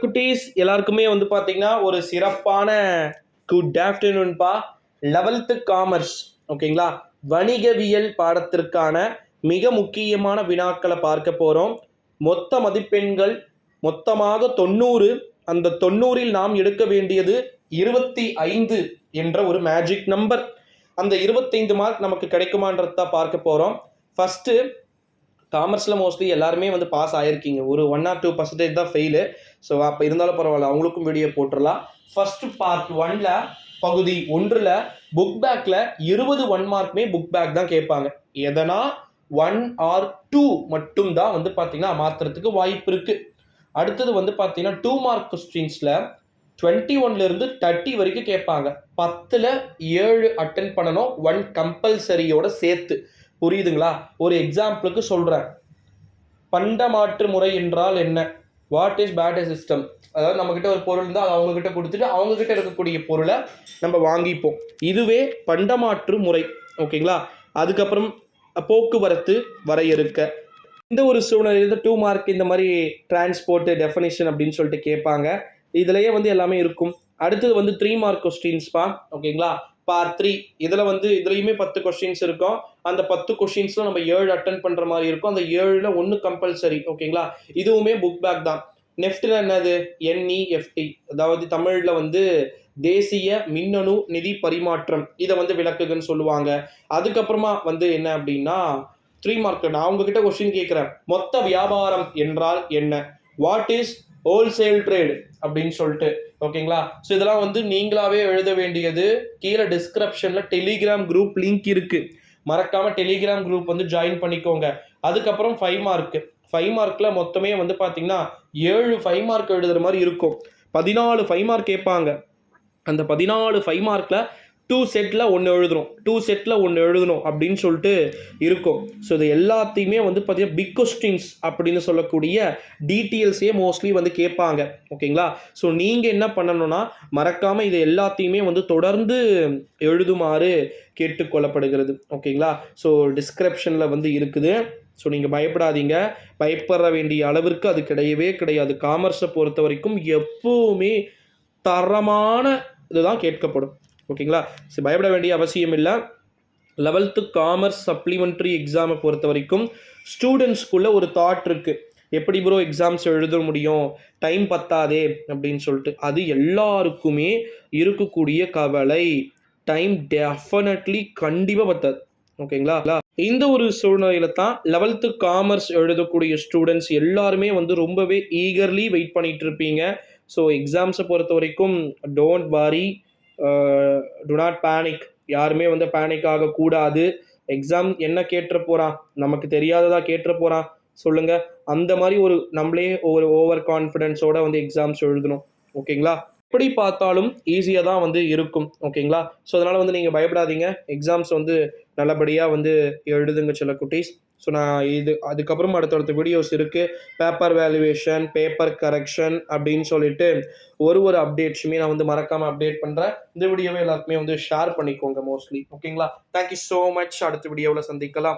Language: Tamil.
குட்டீஸ் எல்லாருக்குமே வந்து பார்த்தீங்கன்னா ஒரு சிறப்பான குட் ஆஃப்டர்நூன்பா. 11th காமர்ஸ் ஓகேங்களா, வணிகவியல் பாடத்திற்கான மிக முக்கியமான வினாக்களை பார்க்க போகிறோம். மொத்த மதிப்பெண்கள் மொத்தமாக 90. அந்த 90ல் நாம் எடுக்க வேண்டியது 25 என்ற ஒரு மேஜிக் நம்பர். அந்த 25 மார்க் நமக்கு கிடைக்குமான்றத பார்க்க போகிறோம். ஃபஸ்ட்டு காமர்ஸில் மோஸ்ட்லி எல்லாருமே வந்து பாஸ் ஆகிருக்கீங்க, ஒரு 1 or 2% தான் ஃபெயிலு. ஸோ அப்போ இருந்தாலும் பரவாயில்ல, அவங்களுக்கும் வீடியோ போட்டுடலாம். ஃபஸ்ட்டு பார்ட் 1ல் பகுதி 1ல் புக் பேக்கில் 20 1 மார்க்குமே புக் பேக் தான் கேட்பாங்க. எதனா 1 or 2 மட்டும் தான் வந்து பார்த்தீங்கன்னா மாற்றுறதுக்கு வாய்ப்பு இருக்குது. அடுத்தது வந்து பார்த்தீங்கன்னா 2 மார்க் கொஸ்டின்ஸில் 21லேருந்து 30 வரைக்கும் கேட்பாங்க. 10ல் 7 அட்டென்ட் பண்ணணும், 1 கம்பல்சரியோட சேர்த்து. புரியுதுங்களா? ஒரு எக்ஸாம்பிளுக்கு சொல்கிறேன். பண்டமாற்று முறை என்றால் என்ன? What is barter system? அதாவது நம்மக்கிட்ட ஒரு பொருள் இருந்தால் அதை அவங்கக்கிட்ட கொடுத்துட்டு அவங்கக்கிட்ட இருக்கக்கூடிய பொருளை நம்ம வாங்கிப்போம். இதுவே பண்டமாற்று முறை. ஓகேங்களா? அதுக்கப்புறம் போக்குவரத்து வரையறுக்க. இந்த ஒரு சூழ்நிலையில் 2 மார்க் இந்த மாதிரி டிரான்ஸ்போர்ட் டெஃபினிஷன் அப்படின்னு சொல்லிட்டு கேட்பாங்க. இதுலேயே வந்து எல்லாமே இருக்கும். அடுத்தது வந்து 3 மார்க் கொஸ்டின்ஸ்பா. ஓகேங்களா? பார்ட் 3 இதில் வந்து இதுலேயுமே 10 கொஸ்டின்ஸ் இருக்கும். அந்த 10 கொஸ்டின்ஸில் நம்ம 7 அட்டன் பண்ணுற மாதிரி இருக்கும். அந்த 7ல் 1 கம்பல்சரி. ஓகேங்களா? இதுவுமே புக் பேக் தான். நெஃப்டில் என்னது? NEFT, அதாவது தமிழில் வந்து தேசிய மின்னணு நிதி பரிமாற்றம். இதை வந்து விளக்குகன்னு சொல்லுவாங்க. அதுக்கப்புறமா வந்து என்ன அப்படின்னா 3 மார்க் நான் உங்ககிட்ட கொஸ்டின் கேட்குறேன். மொத்த வியாபாரம் என்றால் என்ன? வாட் இஸ் ஹோல்சேல் ட்ரேடு அப்படின்னு சொல்லிட்டு. ஓகேங்களா? ஸோ இதெல்லாம் வந்து நீங்களாவே எழுத வேண்டியது. கீழே டிஸ்கிரிப்ஷனில் டெலிகிராம் குரூப் லிங்க் இருக்குது, மறக்காமல் டெலிகிராம் குரூப் வந்து ஜாயின் பண்ணிக்கோங்க. அதுக்கப்புறம் 5 மார்க்கு. 5 மார்க்கில் மொத்தமே வந்து பார்த்தீங்கன்னா 7 5 மார்க் எழுதுகிற மாதிரி இருக்கும். 14 5 மார்க் கேட்பாங்க. அந்த 14 5 மார்க்கில் 2 செட்டில் 1 எழுதணும், 2 செட்டில் 1 எழுதணும் அப்படின்னு சொல்லிட்டு இருக்கும். ஸோ இது எல்லாத்தையுமே வந்து பார்த்தீங்கன்னா பிக் கொஸ்டின்ஸ் அப்படின்னு சொல்லக்கூடிய டீட்டெயில்ஸே மோஸ்ட்லி வந்து கேட்பாங்க. ஓகேங்களா? ஸோ நீங்கள் என்ன பண்ணணும்னா மறக்காமல் இது எல்லாத்தையுமே வந்து தொடர்ந்து எழுதுமாறு கேட்டுக்கொள்ளப்படுகிறது. ஓகேங்களா? ஸோ டிஸ்கிரிப்ஷனில் வந்து இருக்குது. ஸோ நீங்கள் பயப்படாதீங்க, பயப்பட வேண்டிய அளவிற்கு அது கிடையவே கிடையாது. காமர்ஸை பொறுத்த வரைக்கும் எப்பவுமே தரமான இதுதான் கேட்கப்படும். ஓகேங்களா? சரி, பயப்பட வேண்டிய அவசியம் இல்லை. 11th காமர்ஸ் சப்ளிமெண்ட்ரி எக்ஸாமை பொறுத்த வரைக்கும் ஸ்டூடெண்ட்ஸ்குள்ளே ஒரு தாட் இருக்குது. எப்படி ப்ரோ எக்ஸாம்ஸ் எழுத முடியும், டைம் பத்தாதே அப்படின்னு சொல்லிட்டு. அது எல்லாருக்குமே இருக்கக்கூடிய கவலை. டைம் டெஃபினெட்லி கண்டிப்பாக பத்தாது. ஓகேங்களா? இந்த ஒரு சூழ்நிலையில தான் 11th காமர்ஸ் எழுதக்கூடிய ஸ்டூடெண்ட்ஸ் எல்லாருமே வந்து ரொம்பவே ஈகர்லி வெயிட் பண்ணிட்டு இருப்பீங்க. ஸோ எக்ஸாம்ஸை பொறுத்த வரைக்கும் டோன்ட் வாரி, டு நாட் பேனிக். யாருமே வந்து பேனிக் ஆகக்கூடாது. எக்ஸாம் என்ன கேட்டுற போகிறான், நமக்கு தெரியாததா கேட்டுற போகிறான் சொல்லுங்க. அந்த மாதிரி ஒரு நம்மளே ஒரு ஓவர் கான்ஃபிடென்ஸோட வந்து எக்ஸாம்ஸ் எழுதணும். ஓகேங்களா? எப்படி பார்த்தாலும் ஈஸியாக தான் வந்து இருக்கும். ஓகேங்களா? ஸோ அதனால் வந்து நீங்கள் பயப்படாதீங்க. எக்ஸாம்ஸ் வந்து நல்லபடியாக வந்து எழுதுங்க சில குட்டீஸ். ஸோ நான் இது அதுக்கப்புறம் அடுத்தடுத்த வீடியோஸ் இருக்குது. பேப்பர் வேல்யூவேஷன், பேப்பர் கரெக்ஷன் அப்படின்னு சொல்லிட்டு ஒரு அப்டேட்ஸுமே நான் வந்து மறக்காமல் அப்டேட் பண்ணுறேன். இந்த வீடியோவை எல்லாருக்குமே வந்து ஷேர் பண்ணிக்கோங்க மோஸ்ட்லி. ஓகேங்களா? Thank you so much. அடுத்த வீடியோவில் சந்திக்கலாம்.